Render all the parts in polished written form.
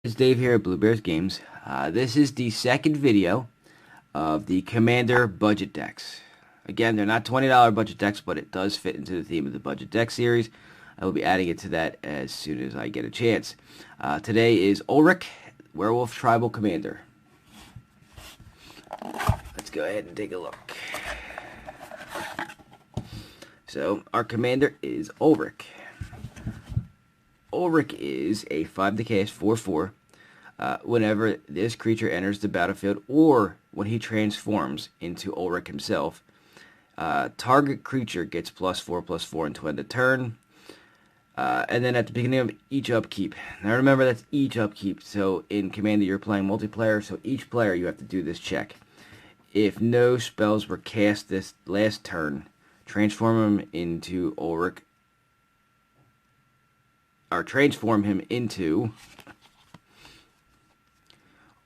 It's Dave here at Blue Bears Games. This is the second video of the Commander budget decks. Again, they're not $20 budget decks, but it does fit into the theme of the budget deck series. I will be adding it to that as soon as I get a chance. Today is Ulrich, Werewolf Tribal Commander. Let's go ahead and take a look. So, our commander is Ulrich. Ulrich is a 5 to cast 4/4. Whenever this creature enters the battlefield or when he transforms into Ulrich himself, target creature gets +4/+4 until end of turn. And then at the beginning of each upkeep. Now remember, that's each upkeep. So in Commander, you're playing multiplayer, so each player you have to do this check. If no spells were cast this last turn, transform him into Ulrich, or transform him into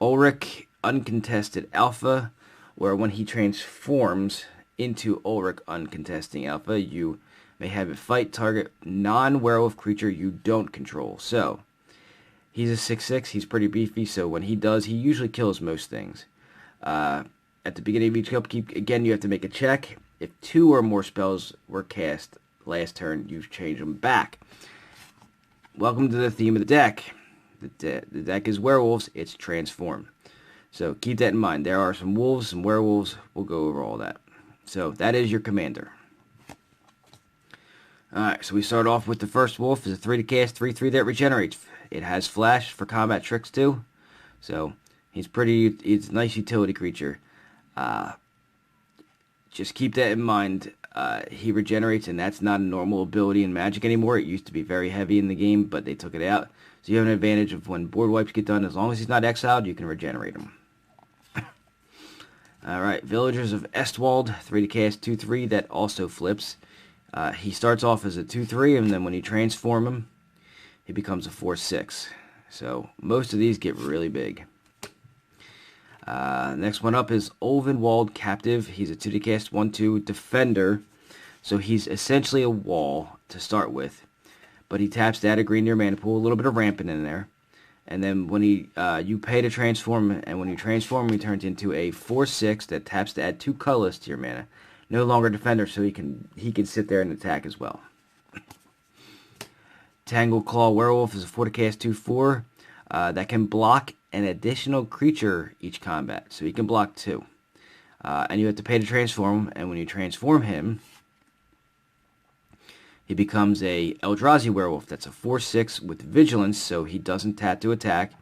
Ulrich Uncontested Alpha, where when he transforms into Ulrich Uncontesting Alpha, you may have it fight target non-werewolf creature you don't control. So, he's a 6/6, he's pretty beefy, so when he does, he usually kills most things. At the beginning of each upkeep, again, you have to make a check. If 2 or more spells were cast last turn, you change them back. Welcome to the theme of the deck. The deck is werewolves, it's transform. So keep that in mind. There are some wolves, some werewolves. We'll go over all that. So that is your commander. Alright, so we start off with the first wolf. Is a 3 to cast, 3/3 that regenerates. It has flash for combat tricks too. So he's a nice utility creature. Just keep that in mind. He regenerates, and that's not a normal ability in Magic anymore. It used to be very heavy in the game, but they took it out. So you have an advantage of when board wipes get done. As long as he's not exiled, you can regenerate him. Alright, Villagers of Estwald, 3 to cast, 2/3, that also flips. He starts off as a 2/3, and then when you transform him, he becomes a 4/6. So most of these get really big. Next one up is Ulvenwald Captive. He's a 2 to cast, 1/2 defender. So he's essentially a wall to start with. But he taps to add a green to your mana pool, a little bit of rampant in there. And then when you pay to transform, and when you transform, he turns into a 4/6 that taps to add 2 colors to your mana. No longer defender, so he can sit there and attack as well. Tangle Claw Werewolf is a 4 to cast 2/4 that can block an additional creature each combat. So he can block 2. And you have to pay to transform him, and when you transform him, he becomes a Eldrazi Werewolf. That's a 4/6 with Vigilance, so he doesn't tap to attack.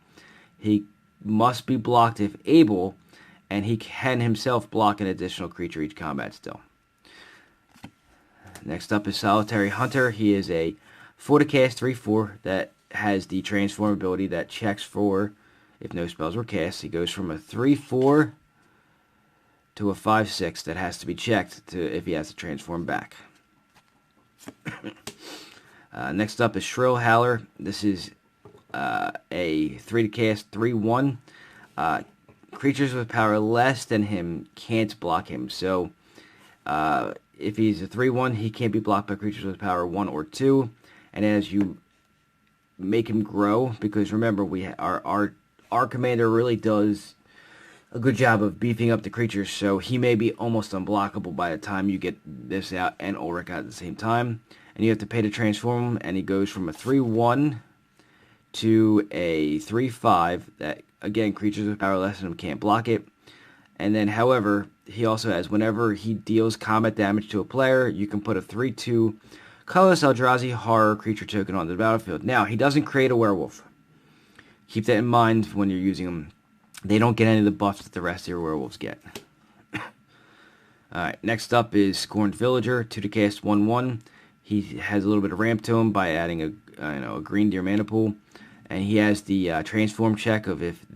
He must be blocked if able, and he can himself block an additional creature each combat still. Next up is Solitary Hunter. He is a 4 to cast 3/4 that has the transform ability that checks for if no spells were cast. He goes from a 3/4 to a 5/6 that has to be checked if he has to transform back. Next up is Shrill Howler. This is a 3 to cast 3/1. Creatures with power less than him can't block him. So if he's a 3/1, he can't be blocked by creatures with power 1 or 2. And as you make him grow, because remember, our commander really does a good job of beefing up the creatures, so he may be almost unblockable by the time you get this out and Ulrich out at the same time. And you have to pay to transform him, and he goes from a 3/1 to a 3/5 that, again, creatures with power less than him can't block it. And then, however, he also has, whenever he deals combat damage to a player, you can put a 3/2 colorless Eldrazi horror creature token on the battlefield. Now, he doesn't create a werewolf. Keep that in mind when you're using him. They don't get any of the buffs that the rest of your werewolves get. Alright, next up is Scorned Villager, 2 to cast 1/1. He has a little bit of ramp to him by adding a green to your mana pool. And he has the transform check of if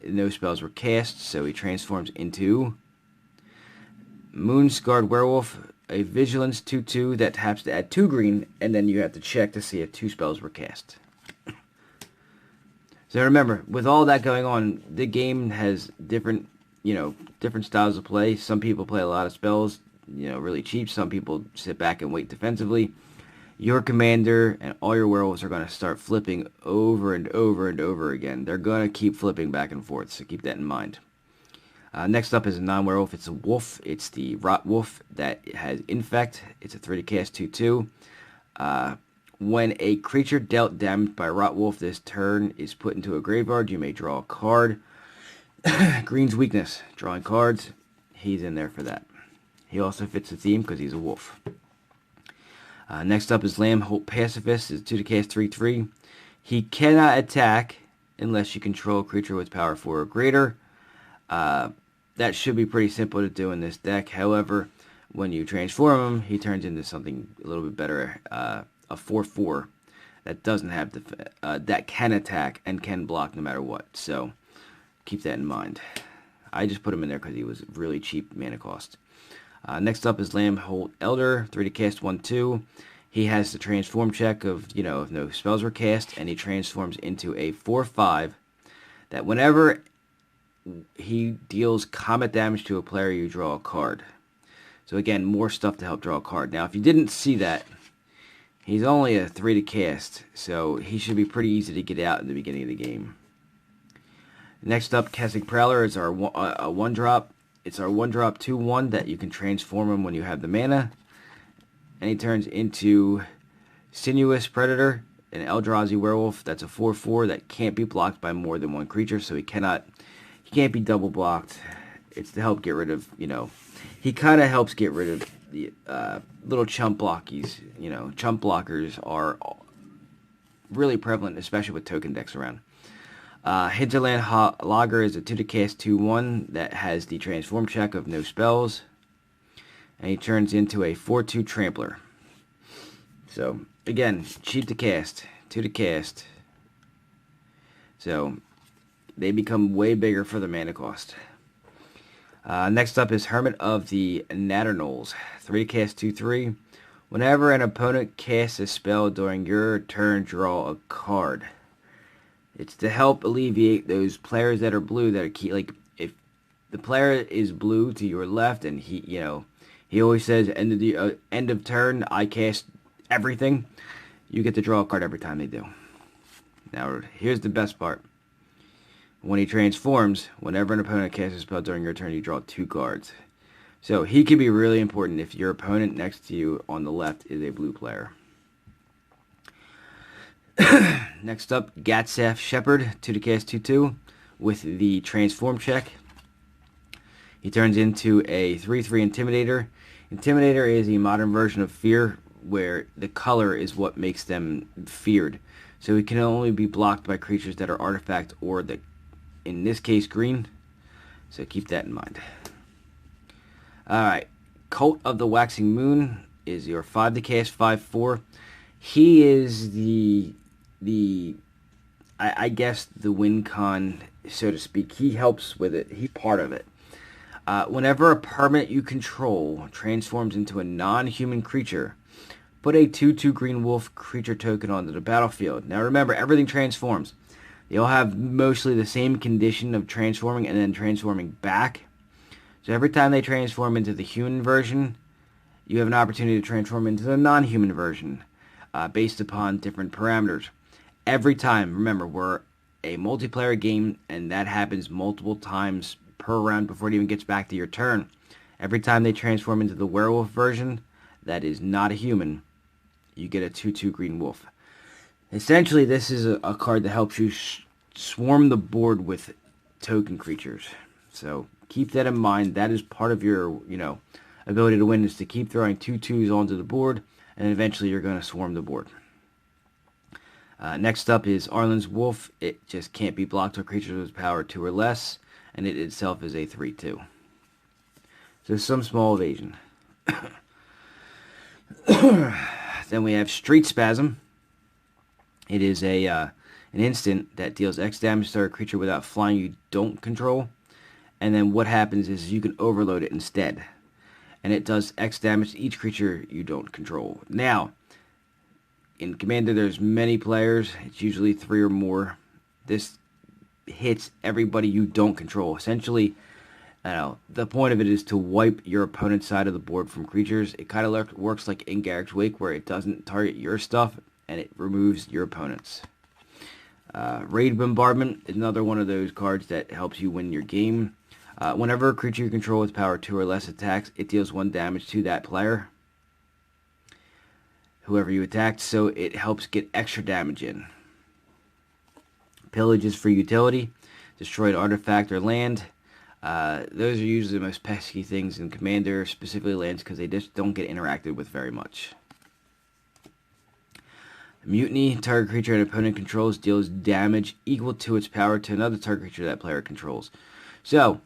no spells were cast, so he transforms into Moonscarred Werewolf, a Vigilance 2/2 that taps to add 2 green, and then you have to check to see if 2 spells were cast. So remember, with all that going on, the game has different styles of play. Some people play a lot of spells, really cheap. Some people sit back and wait defensively. your commander and all your werewolves are going to start flipping over and over and over again. They're going to keep flipping back and forth, so keep that in mind. Next up is a non-werewolf. It's a wolf. It's the Rot Wolf that has Infect. It's a 3 to cast 2/2. When a creature dealt damage by Rot Wolf this turn is put into a graveyard, you may draw a card. Green's weakness, drawing cards. He's in there for that. He also fits the theme because he's a wolf. Next up is Lamb Holt Pacifist. It's 2 to cast 3/3. He cannot attack unless you control a creature with power 4 or greater. That should be pretty simple to do in this deck. However, when you transform him, he turns into something a little bit better. A 4/4 that doesn't have that can attack and can block no matter what. So keep that in mind. I just put him in there because he was really cheap mana cost. Next up is Lamb Holt Elder, 3 to cast 1/2. He has the transform check of, if no spells were cast, and he transforms into a 4/5 that whenever he deals combat damage to a player, you draw a card. So again, more stuff to help draw a card. Now, if you didn't see that, he's only a 3 to cast, so he should be pretty easy to get out in the beginning of the game. Next up, Casting Prowler is our 1-drop. It's our 1-drop 2/1 that you can transform him when you have the mana. And he turns into Sinuous Predator, an Eldrazi werewolf. That's a 4/4 that can't be blocked by more than one creature, so he can't be double blocked. It's to help get rid of, he kind of helps get rid of the little chump blockies. Chump blockers are really prevalent, especially with token decks around. Hinterland Logger is a 2 to cast 2/1 that has the transform check of no spells. And he turns into a 4/2 Trampler. So, again, cheap to cast, 2 to cast. So, they become way bigger for the mana cost. Next up is Hermit of the Natternolls, 3 to cast 2/3. Whenever an opponent casts a spell during your turn, draw a card. It's to help alleviate those players that are blue that are key. Like, if the player is blue to your left and he always says, end of turn, I cast everything. You get to draw a card every time they do. Now, here's the best part. When he transforms, whenever an opponent casts a spell during your turn, you draw 2 cards. So, he can be really important if your opponent next to you on the left is a blue player. Next up, Gatsaf Shepherd, 2 to cast 2/2, with the transform check. He turns into a 3/3 Intimidator. Intimidator is a modern version of Fear, where the color is what makes them feared. So it can only be blocked by creatures that are artifact or, in this case, green. So keep that in mind. Alright, Cult of the Waxing Moon is your 5 to cast 5/4. He is I guess the win con, so to speak. He helps with it. He's part of it. Whenever a permanent you control transforms into a non-human creature, put a 2/2 green wolf creature token onto the battlefield. Now remember, everything transforms. They all have mostly the same condition of transforming and then transforming back. So every time they transform into the human version, you have an opportunity to transform into the non-human version based upon different parameters. Every time, remember, we're a multiplayer game, and that happens multiple times per round before it even gets back to your turn. Every time they transform into the werewolf version, that is not a human, you get a 2/2 green wolf. Essentially, this is a card that helps you swarm the board with token creatures. So keep that in mind. That is part of your, ability to win, is to keep throwing 2/2s onto the board, and eventually you're going to swarm the board. Next up is Arlen's Wolf. It just can't be blocked with creatures with power 2 or less, and it itself is a 3/2. So some small evasion. Then we have Street Spasm. It is an instant that deals X damage to a creature without flying you don't control. And then what happens is you can overload it instead. And it does X damage to each creature you don't control. Now, in Commander, there's many players. It's usually 3 or more. This hits everybody you don't control. Essentially, I know. The point of it is to wipe your opponent's side of the board from creatures. It kind of works like in Garrick's Wake, where it doesn't target your stuff and it removes your opponent's. Raid Bombardment is another one of those cards that helps you win your game. Whenever a creature you control with power 2 or less attacks, it deals 1 damage to that player, whoever you attacked, so it helps get extra damage in. Pillage is for utility. Destroyed artifact or land. Those are usually the most pesky things in Commander, specifically lands, because they just don't get interacted with very much. Mutiny, target creature an opponent controls deals damage equal to its power to another target creature that player controls. So,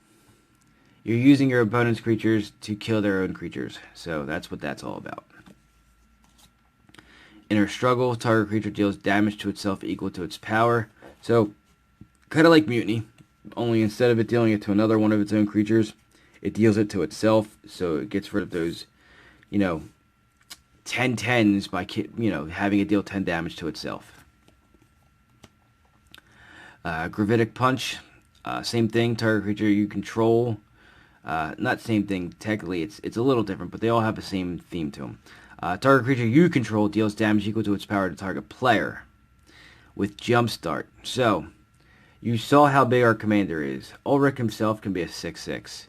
you're using your opponent's creatures to kill their own creatures. So, that's what that's all about. Inner Struggle, target creature deals damage to itself equal to its power. So, kind of like Mutiny, only instead of it dealing it to another one of its own creatures, it deals it to itself. So, it gets rid of those, 10/10s by having it deal 10 damage to itself. Gravitic Punch, same thing. Target creature you control, not same thing technically. It's a little different, but they all have the same theme to them. Target creature you control deals damage equal to its power to target player with Jumpstart. So you saw how big our commander is. Ulrich himself can be a 6/6.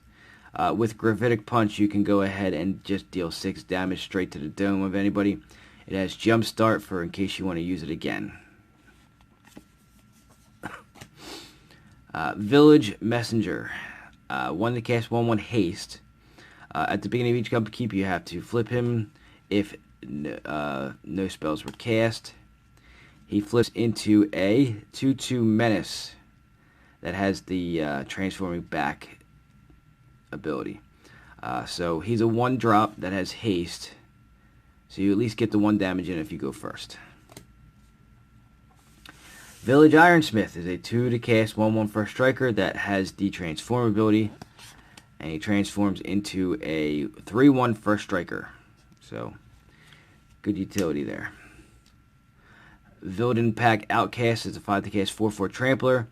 With Gravitic Punch, you can go ahead and just deal 6 damage straight to the dome of anybody. It has Jumpstart for in case you want to use it again. Village Messenger. 1 to cast 1/1 haste. At the beginning of each upkeep, you have to flip him if no spells were cast. He flips into a 2/2 menace that has the transforming back ability. So he's a 1-drop that has haste. So you at least get the 1 damage in if you go first. Village Ironsmith is a 2 to cast 1/1 first striker that has the transform ability. And he transforms into a 3/1 first striker. So good utility there. Vilden Pack Outcast is a 5 to cast 4/4 trampler.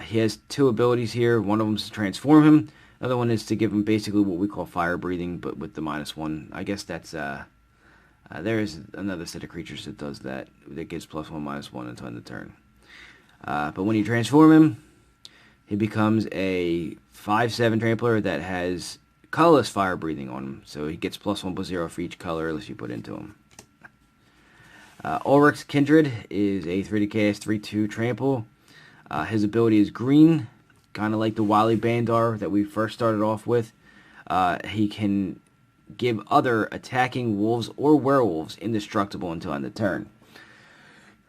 He has 2 abilities here. One of them is to transform him. Another one is to give him basically what we call fire breathing, but with the -1. I guess that's there is another set of creatures that does that. That gives +1 -1 until end of turn. But when you transform him, he becomes a 5/7 trampler that has colorless fire breathing on him. So he gets +1/+0 for each color unless you put into him. Ulrich's Kindred is a 3 to cast 3/2 trample. His ability is green, kind of like the Wily Bandar that we first started off with. He can give other attacking wolves or werewolves indestructible until end of turn.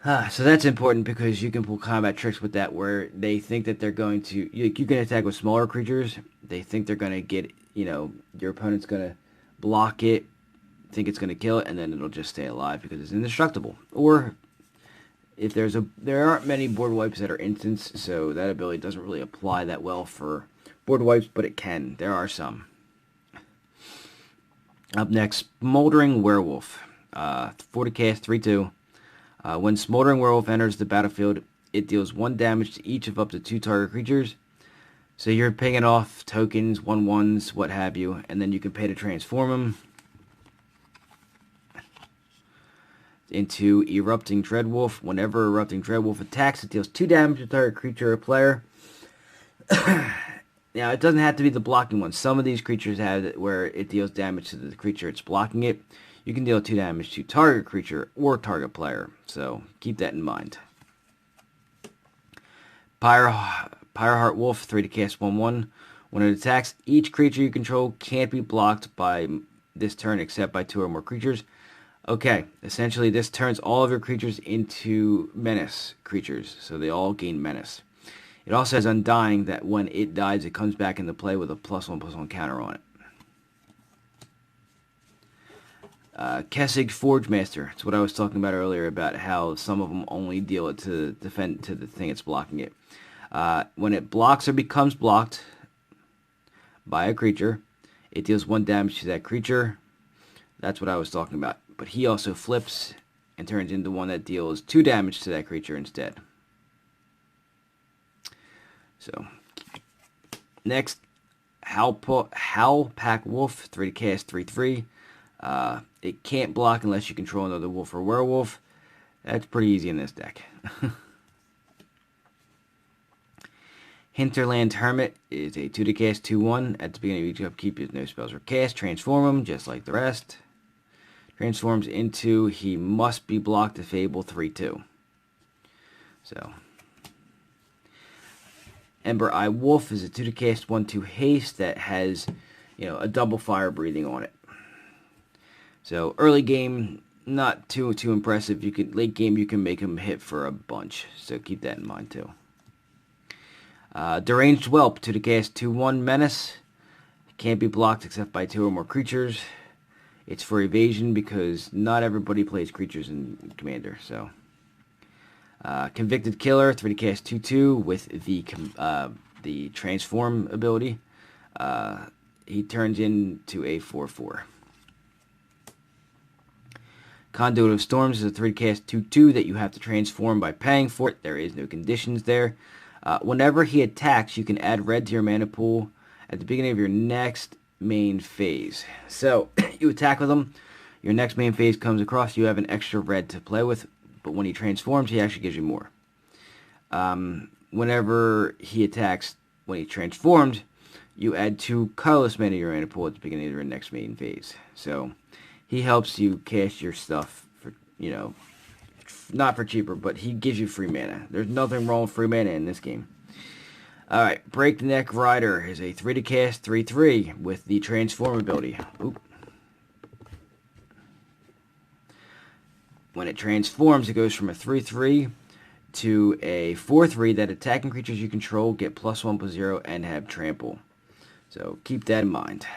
So that's important because you can pull combat tricks with that where they think that they're going to... You can attack with smaller creatures. They think they're going to get... your opponent's going to block it, think it's going to kill it, and then it'll just stay alive because it's indestructible. Or... if there aren't many board wipes that are instants, so that ability doesn't really apply that well for board wipes, but it can. There are some. Up next, Smoldering Werewolf. 4 to cast, 3/2. When Smoldering Werewolf enters the battlefield, it deals 1 damage to each of up to 2 target creatures. So you're paying off tokens, 1/1s, what have you, and then you can pay to transform them into Erupting Dreadwolf. Whenever Erupting Dreadwolf attacks, it deals 2 damage to target creature or player. Now, it doesn't have to be the blocking one. Some of these creatures have it where it deals damage to the creature it's blocking it. You can deal 2 damage to target creature or target player. So, keep that in mind. Pyreheart Wolf, 3 to cast 1/1. When it attacks, each creature you control can't be blocked by this turn except by 2 or more creatures. Okay, essentially this turns all of your creatures into menace creatures, so they all gain menace. It also has Undying that when it dies, it comes back into play with a +1/+1 counter on it. Kessig Forge Master. It's what I was talking about earlier about how some of them only deal it to defend to the thing it's blocking it. When it blocks or becomes blocked by a creature, it deals 1 damage to that creature. That's what I was talking about. But he also flips and turns into one that deals 2 damage to that creature instead. So, next, Howl Pack Wolf, 3 to cast, 3/3. It can't block unless you control another wolf or werewolf. That's pretty easy in this deck. Hinterland Hermit is a 2 to cast, 2/1. At the beginning of each upkeep, if no spells are cast, transform him just like the rest. Transforms into he must be blocked to Fable 3/2. So, Ember Eye Wolf is a 2 to cast, 1/2 haste that has, a double fire breathing on it. So early game, not too impressive. Late game you can make him hit for a bunch. So keep that in mind too. Deranged Whelp, 2 to cast, 2/1 menace. Can't be blocked except by 2 or more creatures. It's for evasion because not everybody plays creatures in Commander. So, Convicted Killer, 3 to cast, 2/2 with the transform ability. He turns into a 4/4. Conduit of Storms is a 3 to cast, 2/2 that you have to transform by paying for it. There is no conditions there. Whenever he attacks, you can add red to your mana pool at the beginning of your next main phase. So, you attack with him, your next main phase comes across, you have an extra red to play with, but when he transforms, he actually gives you more. Whenever he attacks, when he transformed, you add 2 colorless mana to your mana pool at the beginning of your next main phase. So, he helps you cast your stuff for, not for cheaper, but he gives you free mana. There's nothing wrong with free mana in this game. Alright, Breakneck Rider is a 3 to cast, 3/3 with the transform ability. Oop. When it transforms, it goes from a 3/3 to a 4/3 that attacking creatures you control get +1/+0 and have trample. So keep that in mind.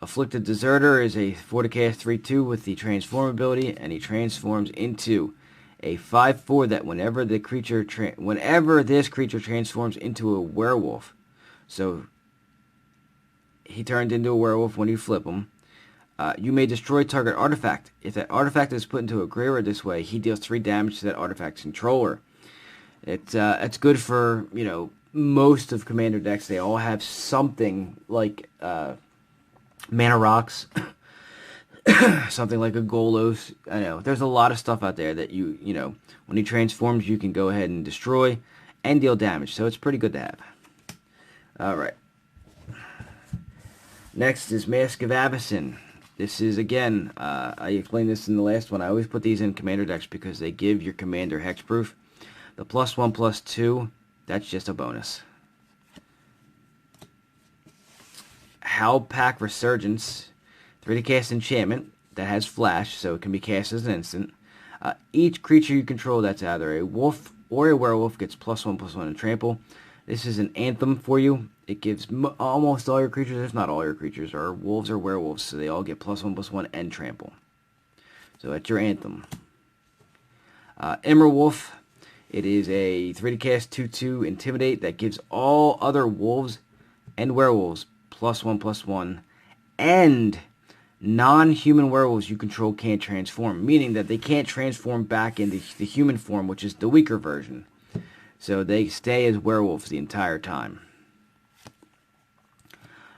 Afflicted Deserter is a 4 to cast, 3/2 with the transform ability, and he transforms into a 5/4 that whenever this creature transforms into a werewolf, so he turned into a werewolf when you flip him, you may destroy target artifact. If that artifact is put into a graveyard this way, he deals 3 damage to that artifact's controller. It's good for most of Commander decks. They all have something like Mana Rocks, something like a Golos. I know there's a lot of stuff out there that when he transforms, you can go ahead and destroy and deal damage. So it's pretty good to have. All right. Next is Mask of Avacyn. This is, again, I explained this in the last one. I always put these in Commander decks because they give your Commander hexproof. The +1/+2, that's just a bonus. Howl Pack Resurgence, 3 to cast enchantment that has flash, so it can be cast as an instant. Each creature you control that's either a wolf or a werewolf gets +1/+1 in trample. This is an anthem for you. It gives almost all your creatures, if not all your creatures, are wolves or werewolves, so they all get +1/+1 and trample. So that's your anthem. Emerald Wolf, it is a 3 to cast, 2/2 intimidate that gives all other wolves and werewolves +1/+1, and non-human werewolves you control can't transform, meaning that they can't transform back into the human form, which is the weaker version. So they stay as werewolves the entire time.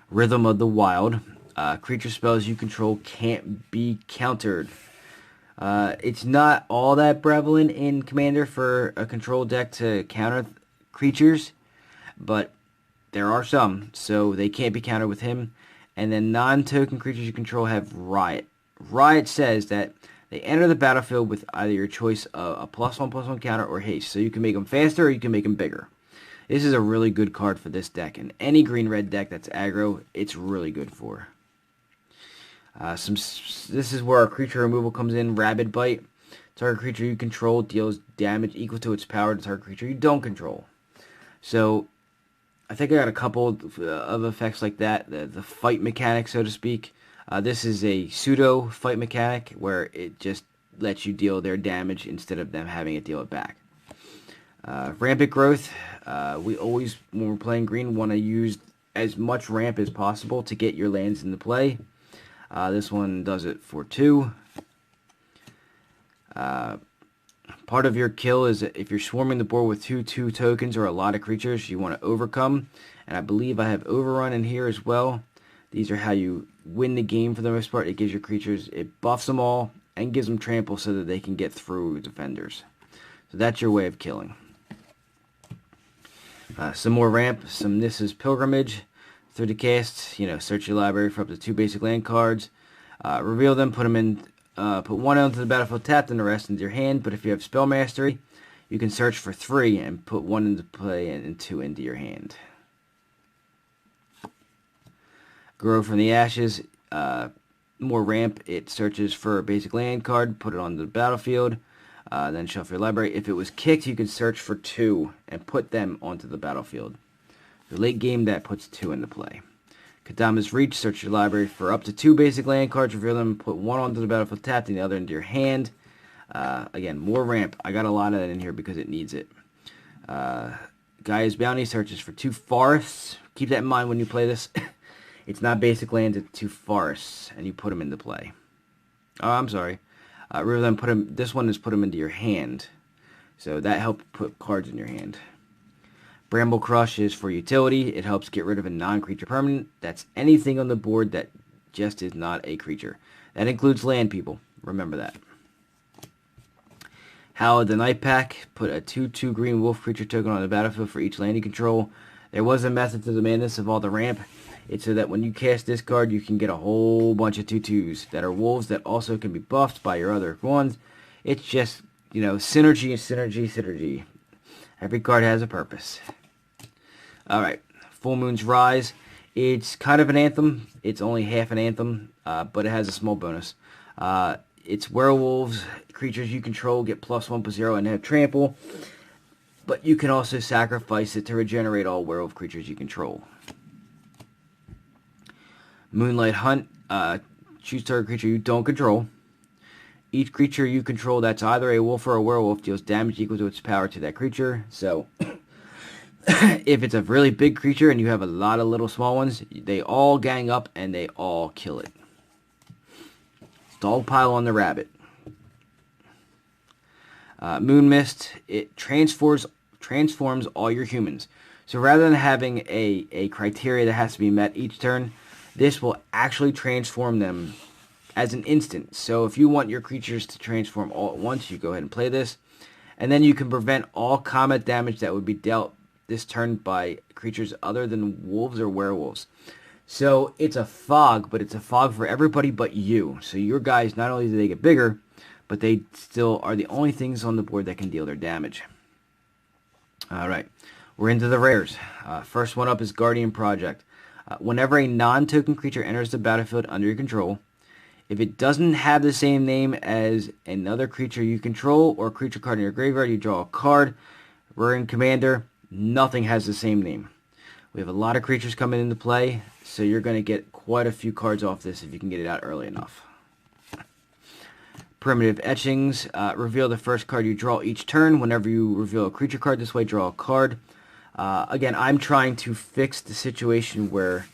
Rhythm of the Wild. Creature spells you control can't be countered. It's not all that prevalent in Commander for a control deck to counter creatures, but there are some, so they can't be countered with him. And then non-token creatures you control have Riot. Riot says that they enter the battlefield with either your choice of a +1/+1 counter or haste. So you can make them faster or you can make them bigger. This is a really good card for this deck. And any green-red deck that's aggro, it's really good for. This is where our creature removal comes in. Rabid Bite. Target creature you control deals damage equal to its power to target creature you don't control. So I think I got a couple of effects like that. The fight mechanic, so to speak. This is a pseudo fight mechanic where it just lets you deal their damage instead of them having it deal it back. Rampant Growth. We always, when we're playing green, want to use as much ramp as possible to get your lands into play. This one does it for 2. Part of your kill is if you're swarming the board with 2/2 tokens or a lot of creatures you want to overcome. And I believe I have Overrun in here as well. These are how you win the game for the most part. It gives your creatures, it buffs them all and gives them trample so that they can get through defenders. So that's your way of killing. Some more ramp, some Nissa's Pilgrimage. 30 casts, search your library for up to 2 basic land cards. Reveal them, put them in, put 1 onto the battlefield tapped and the rest into your hand. But if you have Spell Mastery, you can search for 3 and put 1 into play and 2 into your hand. Grow from the Ashes, more ramp, it searches for a basic land card, put it on the battlefield, then shuffle your library. If it was kicked, you can search for 2 and put them onto the battlefield. So late game, that puts 2 into play. Kadama's Reach, search your library for up to 2 basic land cards, reveal them, put 1 onto the battlefield tapped and the other into your hand. Again, more ramp. I got a lot of that in here because it needs it. Gaia's Bounty searches for 2 forests. Keep that in mind when you play this. It's not basic lands, it's 2 forests, and you put them into play. Oh, I'm sorry. Reveal them, put them. This one is put them into your hand. So that helps put cards in your hand. Bramble Crush is for utility. It helps get rid of a non-creature permanent. That's anything on the board that just is not a creature. That includes land, people. Remember that. Howl of the Night Pack. Put a 2/2 green wolf creature token on the battlefield for each land you control. There was a method to the madness of all the ramp. It's so that when you cast this card, you can get a whole bunch of 2/2s that are wolves that also can be buffed by your other ones. It's just, synergy. Every card has a purpose. Alright, Full Moon's Rise. It's kind of an anthem. It's only half an anthem, but it has a small bonus. It's werewolves. Creatures you control get +1/+0 and have trample. But you can also sacrifice it to regenerate all werewolf creatures you control. Moonlight Hunt. Choose target creature you don't control. Each creature you control that's either a wolf or a werewolf deals damage equal to its power to that creature. So, if it's a really big creature and you have a lot of little small ones, they all gang up and they all kill it. Dogpile on the rabbit. Moon Mist. It transforms all your humans. So rather than having a criteria that has to be met each turn, this will actually transform them as an instant. So if you want your creatures to transform all at once, you go ahead and play this. And then you can prevent all combat damage that would be dealt this turn by creatures other than wolves or werewolves. So it's a fog, but it's a fog for everybody but you. So your guys, not only do they get bigger, but they still are the only things on the board that can deal their damage. Alright, we're into the rares. First one up is Guardian Project. Whenever a non-token creature enters the battlefield under your control, if it doesn't have the same name as another creature you control or a creature card in your graveyard, you draw a card. We're in Commander. Nothing has the same name. We have a lot of creatures coming into play, so you're going to get quite a few cards off this if you can get it out early enough. Primitive Etchings. Reveal the first card you draw each turn. Whenever you reveal a creature card this way, draw a card. Again, I'm trying to fix the situation where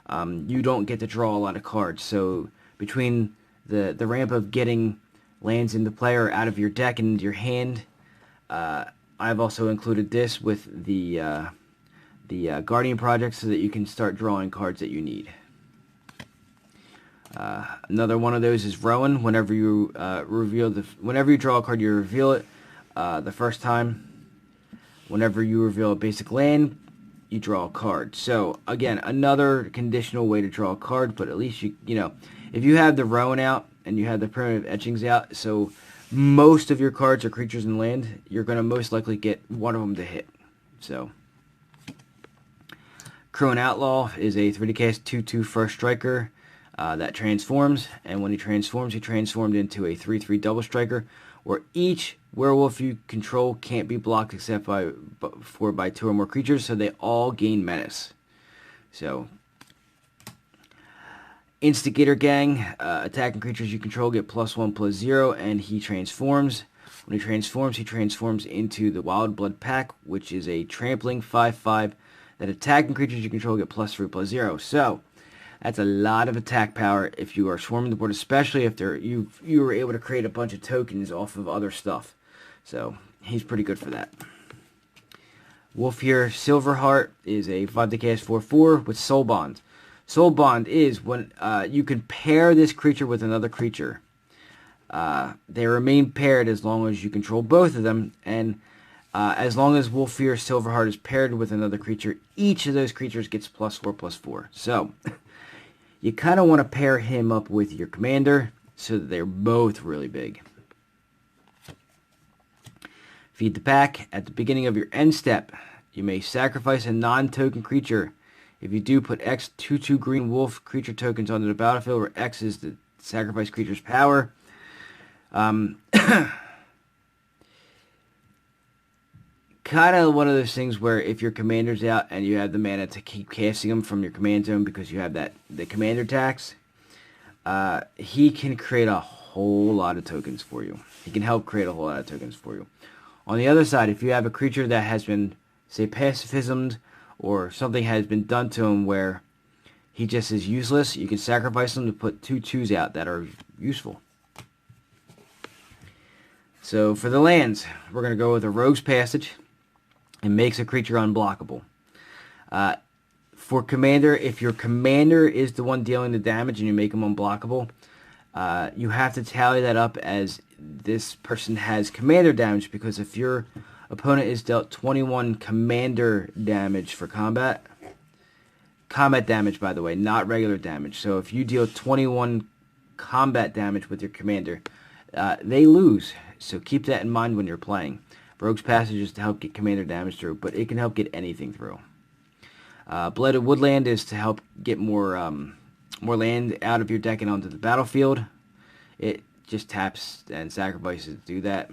you don't get to draw a lot of cards. So between the ramp of getting lands into play or out of your deck and into your hand, I've also included this with the Guardian Project so that you can start drawing cards that you need. Another one of those is Rowan. Whenever you whenever you draw a card, you reveal it the first time. Whenever you reveal a basic land, you draw a card. So again, another conditional way to draw a card, but at least if you have the Rowan out and you have the Primitive Etchings out, so most of your cards are creatures and land, you're going to most likely get one of them to hit. So Crone Outlaw is a 3D cast 2/2 first striker that transforms, and when he transformed into a 3/3 double striker, where each werewolf you control can't be blocked except by 2 or more creatures, so they all gain menace. So Instigator Gang, attacking creatures you control get +1/+0, and he transforms. When he transforms into the Wild Blood Pack, which is a trampling 5/5 that attacking creatures you control get +3/+0. So that's a lot of attack power if you are swarming the board, especially if you were able to create a bunch of tokens off of other stuff. So he's pretty good for that. Wolfir Silverheart is a 5 to cast 4/4 with Soul Bond. Soul Bond is when you can pair this creature with another creature. They remain paired as long as you control both of them, and as long as Wolfir Silverheart is paired with another creature, each of those creatures gets +4/+4. So you kind of want to pair him up with your commander so that they're both really big. Feed the pack. At the beginning of your end step, you may sacrifice a non-token creature. If you do, put X 2/2 green wolf creature tokens onto the battlefield, where X is the sacrifice creature's power. Kind of one of those things where if your commander's out and you have the mana to keep casting them from your command zone because you have the commander tax, he can create a whole lot of tokens for you. He can help create a whole lot of tokens for you. On the other side, if you have a creature that has been, say, pacifismed, or something has been done to him where he just is useless, you can sacrifice him to put 2/2s out that are useful. So for the lands, we're going to go with a Rogue's Passage. It makes a creature unblockable. For commander, if your commander is the one dealing the damage and you make him unblockable, you have to tally that up as this person has commander damage, because if your opponent is dealt 21 commander damage for combat damage, by the way, not regular damage. So if you deal 21 combat damage with your commander, they lose. So keep that in mind when you're playing. Rogue's Passage is to help get commander damage through, but it can help get anything through. Blighted Woodland is to help get more land out of your deck and onto the battlefield. It just taps and sacrifices to do that.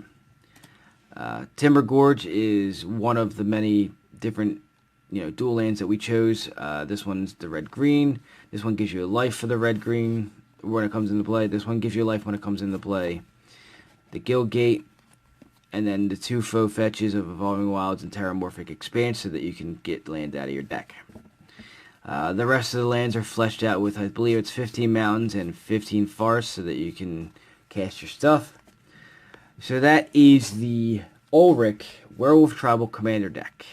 Timber Gorge is one of the many different dual lands that we chose. This one's the red-green. This one gives you a life for the red-green when it comes into play. This one gives you a life when it comes into play. The Guildgate, and then the 2 faux fetches of Evolving Wilds and Terramorphic Expanse so that you can get land out of your deck. The rest of the lands are fleshed out with, I believe it's 15 mountains and 15 forests so that you can cast your stuff. So that is the Ulrich Werewolf Tribal Commander deck.